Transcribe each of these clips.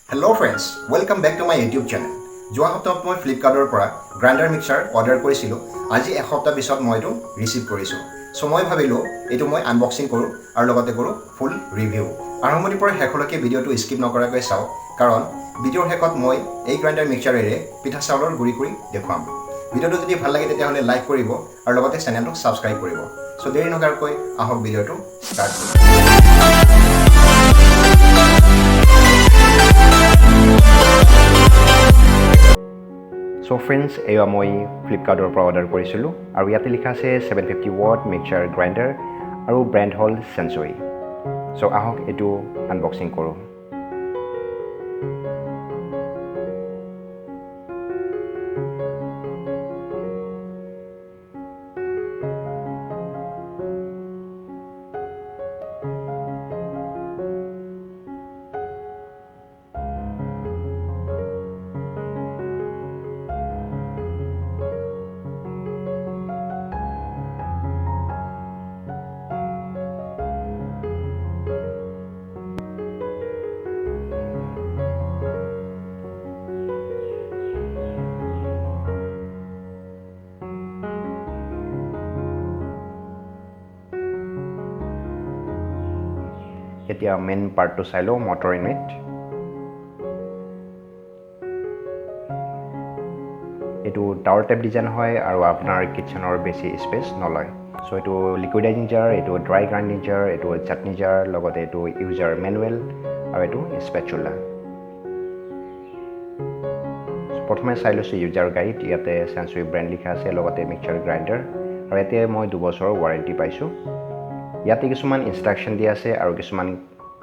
Hello friends, welcome back to my YouTube channel. যোৱা সপ্তাহত মই ফ্লিপকাৰ্টৰ পৰা গ্ৰাইণ্ডাৰ মিক্সাৰ অৰ্ডাৰ কৰিছিলোঁ। আজি এসপ্তাহ পিছত মই এইটো ৰিচিভ কৰিছোঁ। চ' মই ভাবিলোঁ এইটো মই আনবক্সিং কৰোঁ আৰু লগতে কৰোঁ ফুল ৰিভিউ। আৰম্ভণিৰ পৰা শেষলৈকে ভিডিঅ'টো স্কিপ নকৰাকৈ চাওক, কাৰণ ভিডিঅ'ৰ শেষত মই এই গ্ৰাইণ্ডাৰ মিক্সাৰেৰে পিঠা চাউলৰ গুড়ি কৰি দেখুৱাম। ভিডিঅ'টো যদি ভাল লাগে তেতিয়াহ'লে লাইক কৰিব আৰু লগতে চেনেলটো ছাবস্ক্ৰাইব কৰিব। চ' দেৰি নকৰাকৈ আহক ভিডিঅ'টো ষ্টাৰ্ট কৰোঁ। So friends, এয়া মই ফ্লিপকাৰ্টৰ পৰা অৰ্ডাৰ কৰিছিলোঁ আৰু ইয়াতে লিখা আছে 750 watt মিক্সাৰ গ্ৰাইণ্ডাৰ আৰু ব্ৰেণ্ড হ'ল চেনচুৰী। চ' আহক এইটো আনবক্সিং কৰোঁ। এতিয়া মেইন পাৰ্টটো চাই লওঁ, মটৰ ইউনিট। এইটো টাৱাৰ টাইপ ডিজাইন হয় আৰু আপোনাৰ কিটচেনৰ বেছি স্পেচ নলয়। চ' এইটো লিকুইডাইজিং জাৰ, এইটো ড্ৰাই গ্ৰাইণ্ডিং জাৰ, এইটো চাটনি জাৰ, লগতে এইটো ইউজাৰ মেনুৱেল আৰু এইটো স্পেচুলা। প্ৰথমে চাই লৈছোঁ ইউজাৰ গাইড। ইয়াতে চেনচুৰী ব্ৰেণ্ড লিখা আছে, লগতে মিক্সাৰ গ্ৰাইণ্ডাৰ, আৰু ইয়াতে মই 2 বছৰৰ ৱাৰেণ্টি পাইছোঁ। ইয়াতে কিছুমান ইনষ্ট্ৰাকশ্যন দিয়া আছে আৰু কিছুমান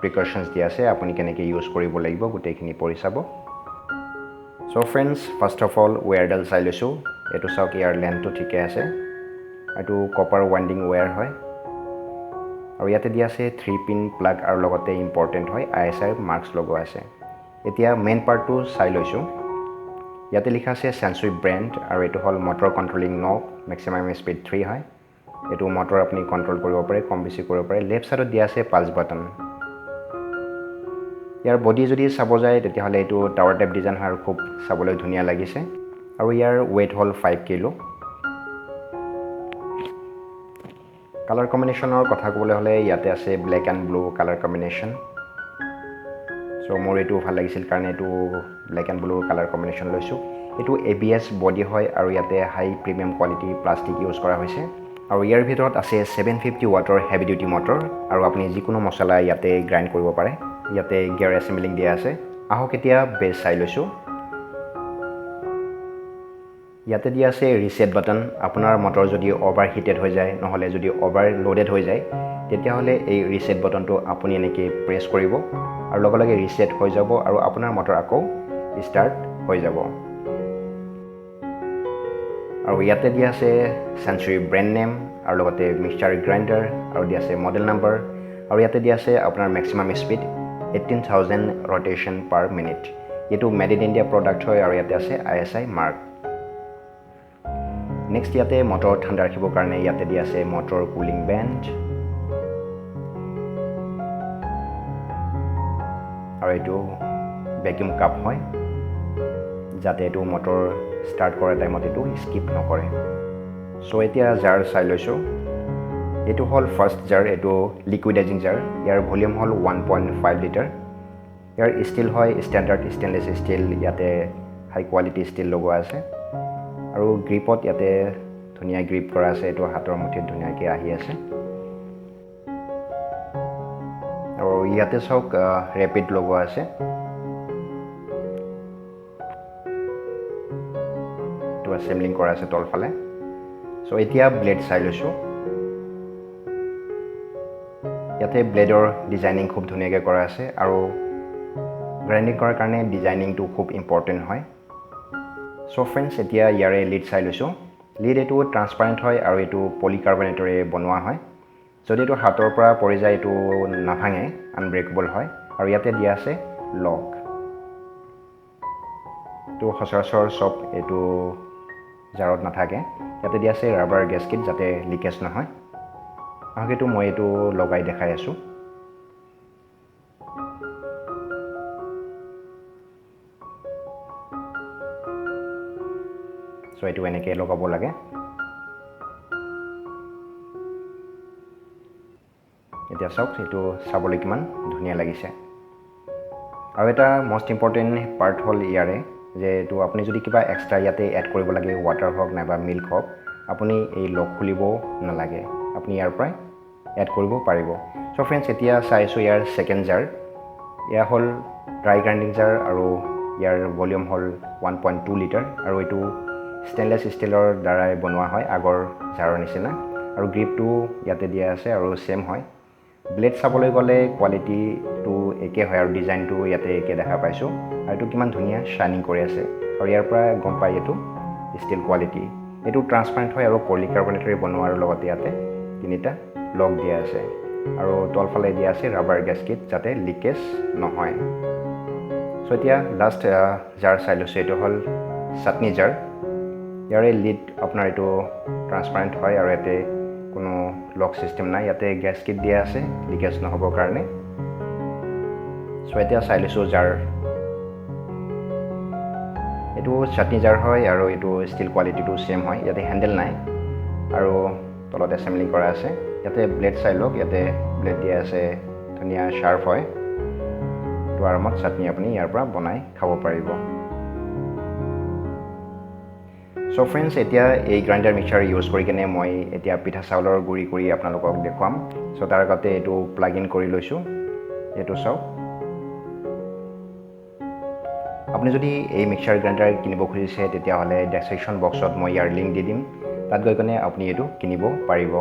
প্ৰিকশ্যনছ দিয়া আছে, আপুনি কেনেকৈ ইউজ কৰিব লাগিব গোটেইখিনি পঢ়ি চাব। চ' ফ্ৰেণ্ডছ, ফাৰ্ষ্ট অফ অল ৱেৰডাল চাই লৈছোঁ। এইটো চাওক, ইয়াৰ লেন্থটো ঠিকে আছে। এইটো কপাৰ ৱাইণ্ডিং ৱেৰ হয় আৰু ইয়াতে দিয়া আছে 3 পিন প্লাগ আৰু লগতে ইম্পৰ্টেণ্ট হয় ISI মাৰ্কছ লগোৱা আছে। এতিয়া মেইন পাৰ্টটো চাই লৈছোঁ। ইয়াতে লিখা আছে চেনচুৰী ব্ৰেণ্ড আৰু এইটো হ'ল মটৰ কণ্ট্ৰলিং নব, মেক্সিমাম স্পীড 3 হয়। এইটো মটৰ আপুনি কণ্ট্ৰল কৰিব পাৰে, কম বেছি কৰিব পাৰে। লেফ্ট ছাইডত দিয়া আছে পালছ বাটন। ইয়াৰ বডি যদি চাব যায় তেতিয়াহ'লে এইটো টাৱাৰ টাইপ ডিজাইন হয় আৰু খুব চাবলৈ ধুনীয়া লাগিছে। আৰু ইয়াৰ ৱেইট হ'ল 5 কিলো। কালাৰ কম্বিনেশ্যনৰ কথা ক'বলৈ হ'লে ইয়াতে আছে black and blue colour combination. So' মোৰ এইটো ভাল লাগিছিল কাৰণে এইটো ব্লেক এণ্ড ব্লুৰ কালাৰ কম্বিনেশ্যন লৈছোঁ। এইটো ABS বডি হয় আৰু ইয়াতে high premium quality plastic use কৰা হৈছে। আৰু ইয়াৰ ভিতৰত আছে 750 ৱাটৰ হেভি ডিউটি মটৰ আৰু আপুনি যিকোনো মছলা ইয়াতে গ্ৰাইণ্ড কৰিব পাৰে। ইয়াতে গিয়াৰ এছেম্বলিং দিয়া আছে। আহক এতিয়া বেছ চাই লৈছোঁ। ইয়াতে দিয়া আছে ৰিছেট বাটন। আপোনাৰ মটৰ যদি অভাৰ হিটেড হৈ যায়, নহ'লে যদি অভাৰ লোডেড হৈ যায়, তেতিয়াহ'লে এই ৰিছেট বাটনটো আপুনি এনেকৈ প্ৰেছ কৰিব আৰু লগে লগে ৰিছেট হৈ যাব আৰু আপোনাৰ মটৰ আকৌ ষ্টাৰ্ট হৈ যাব। আৰু ইয়াতে দিয়া আছে চেনচুৰী ব্ৰেণ্ড নেম আৰু লগতে মিক্সাৰ গ্ৰাইণ্ডাৰ আৰু দিয়া আছে মডেল নাম্বাৰ আৰু ইয়াতে দিয়া আছে আপোনাৰ মেক্সিমাম স্পীড 18,000 ৰটেশ্যন পাৰ মিনিট। এইটো মেড ইন ইণ্ডিয়া প্ৰডাক্ট হয় আৰু ইয়াতে আছে ISI মাৰ্ক। নেক্সট ইয়াতে মটৰ ঠাণ্ডা ৰাখিবৰ কাৰণে ইয়াতে দিয়া আছে মটৰ কুলিং বেঞ্চ আৰু এইটো ভেকিউম কাপ হয়, যাতে এইটো মটৰ ষ্টাৰ্ট কৰা টাইমত এইটো স্কিপ নকৰে। চ' এতিয়া জাৰ চাই লৈছোঁ। এইটো হ'ল ফাৰ্ষ্ট জাৰ, এইটো লিকুইডাইজিং জাৰ। ইয়াৰ ভলিউম হ'ল 1.5 লিটাৰ। ইয়াৰ ষ্টিল হয় ষ্টেণ্ডাৰ্ড ষ্টেইনলেছ ষ্টিল। ইয়াতে হাই কোৱালিটি ষ্টিল লগোৱা আছে আৰু গ্ৰিপত ইয়াতে ধুনীয়া গ্ৰিপ কৰা আছে। এইটো হাতৰ মুঠিত ধুনীয়াকৈ আহি আছে। আৰু ইয়াতে চাওক ৰেপিড লগোৱা আছে। এইটো এছেম্বলিং কৰা আছে তলফালে। চ' এতিয়া ব্লেড চাই লৈছোঁ। ইয়াতে ব্লেডৰ ডিজাইনিং খুব ধুনীয়াকৈ কৰা আছে আৰু গ্ৰাইণ্ডিং কৰাৰ কাৰণে ডিজাইনিংটো খুব ইম্পৰ্টেণ্ট হয়। চ' ফ্ৰেণ্ডছ, এতিয়া ইয়াৰে লিড চাই লৈছোঁ। লিড এইটো ট্ৰান্সপাৰেণ্ট হয় আৰু এইটো পলিকাৰ্বনেটেৰে বনোৱা হয়। যদি এইটো হাতৰ পৰা পৰি যায় এইটো নাভাঙে, আনব্ৰেকেবল হয়। আৰু ইয়াতে দিয়া আছে লক। এইটো সচৰাচৰ চব এইটো জাৰত নাথাকে। ইয়াতে দিয়া আছে ৰাবাৰ গেস্কিট, যাতে লিকেজ নহয়। আহক মই এইটো লগাই দেখাই আছোঁ। সো এইটো এনেকৈ লগাব লাগে এতিয়া চাওক এইটো চাবলৈ কিমান ধুনীয়া লাগিছে আৰু এটা মোস্ট ইম্পৰ্টেণ্ট পাৰ্ট হ'ল ইয়াৰে যে এইটো আপুনি যদি কিবা এক্সট্ৰা ইয়াতে এড কৰিব লাগে ৱাটাৰ হওক নাইবা মিল্ক হওক আপুনি এই লক খুলিব নালাগে আপুনি ইয়াৰ পৰাই এড কৰিব পাৰিব সো ফ্ৰেণ্ডছ এতিয়া চাইছোঁ ইয়াৰ ছেকেণ্ড জাৰ এয়া হ'ল ড্ৰাই গ্ৰাইণ্ডিং জাৰ আৰু ইয়াৰ ভলিউম হ'ল 1.2 লিটাৰ আৰু এইটো ষ্টেইনলেছ ষ্টিলৰ দ্বাৰাই বনোৱা হয় আগৰ জাৰৰ নিচিনা আৰু গ্ৰিপটো ইয়াতে দিয়া আছে আৰু ছেম হয় ব্লেড চাবলৈ গ'লে কোৱালিটিটো একে হয় আৰু ডিজাইনটো ইয়াতে একে দেখা পাইছোঁ আৰু এইটো কিমান ধুনীয়া শ্বাইনিং কৰি আছে আৰু ইয়াৰ পৰা গম পাই এইটো ষ্টিল কোৱালিটি এইটো ট্ৰান্সপাৰেণ্ট হয় আৰু পলিকাৰ্বনেটেৰে বনোৱাৰ লগতে ইয়াতে তিনিটা লক দিয়া আছে আৰু তলফালে দিয়া আছে ৰাবাৰ গেস্কেট যাতে লিকেজ নহয় সো এতিয়া লাষ্ট জাৰ চাই লৈছোঁ এইটো হ'ল চাটনি জাৰ ইয়াৰে লিড আপোনাৰ এইটো ট্ৰান্সপাৰেণ্ট হয় আৰু ইয়াতে কোনো লক চিষ্টেম নাই ইয়াতে গেস্কেট দিয়া আছে লিকেজ নহ'বৰ কাৰণে সো এতিয়া চাই লৈছোঁ জাৰ এইটো চাটনি জাৰ হয় আৰু এইটো ষ্টিল কোৱালিটিটো ছেম হয় ইয়াতে হেণ্ডেল নাই আৰু তলত এছেম্বলিং কৰা আছে ইয়াতে ব্লেড চাই লওক ইয়াতে ব্লেড দিয়া আছে ধুনীয়া শ্বাৰ্প হয় তো আৰামত চাটনি আপুনি ইয়াৰ পৰা বনাই খাব পাৰিব সো ফ্ৰেণ্ডছ এতিয়া এই গ্ৰাইণ্ডাৰ মিক্সাৰ ইউজ কৰি কিনে মই এতিয়া পিঠা চাউলৰ গুড়ি কৰি আপোনালোকক দেখুৱাম সো তাৰ আগতে এইটো প্লাগ ইন কৰি লৈছোঁ এইটো চাওক আপুনি যদি এই মিক্সাৰ গ্ৰাইণ্ডাৰ কিনিব খুজিছে তেতিয়াহ'লে ডেছক্ৰিপশ্যন বক্সত মই ইয়াৰ লিংক দি দিম তাত গৈ কিনে আপুনি এইটো কিনিব পাৰিব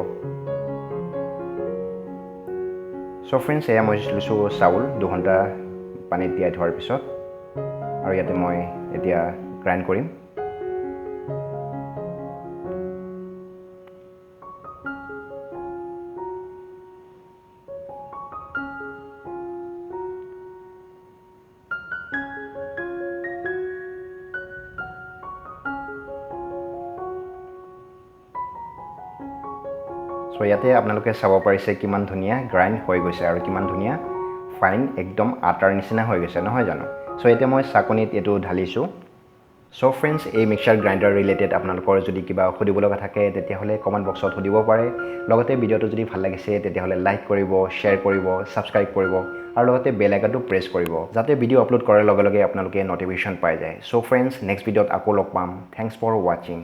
সো ফ্ৰেণ্ডছ এয়া মই লৈছোঁ চাউল 2 ঘণ্টা পানীত তিয়াই থোৱাৰ পিছত আৰু ইয়াতে মই এতিয়া গ্ৰাইণ্ড কৰিম সো ইয়াতে আপোনালোকে চাব পাৰিছে কিমান ধুনীয়া গ্ৰাইণ্ড হৈ গৈছে আৰু কিমান ধুনীয়া ফাইন একদম আটাৰ নিচিনা হৈ গৈছে নহয় জানো সো এতিয়া মই চাকনিত এইটো ঢালিছোঁ সো ফ্ৰেণ্ডছ এই মিক্সাৰ গ্ৰাইণ্ডাৰ ৰিলেটেড আপোনালোকৰ যদি কিবা সুধিব লগা থাকে তেতিয়াহ'লে কমেণ্ট বক্সত সুধিব পাৰে লগতে ভিডিঅ'টো যদি ভাল লাগিছে তেতিয়াহ'লে লাইক কৰিব শ্বেয়াৰ কৰিব ছাবস্ক্ৰাইব কৰিব আৰু লগতে বেল আইকনটো প্ৰেছ কৰিব যাতে ভিডিঅ' আপলোড কৰাৰ লগে লগে আপোনালোকে নটিফিকেশ্যন পাই যায় সো ফ্ৰেণ্ডছ নেক্সট ভিডিঅ'ত আকৌ লগ পাম থেংকছ ফৰ ৱাচিং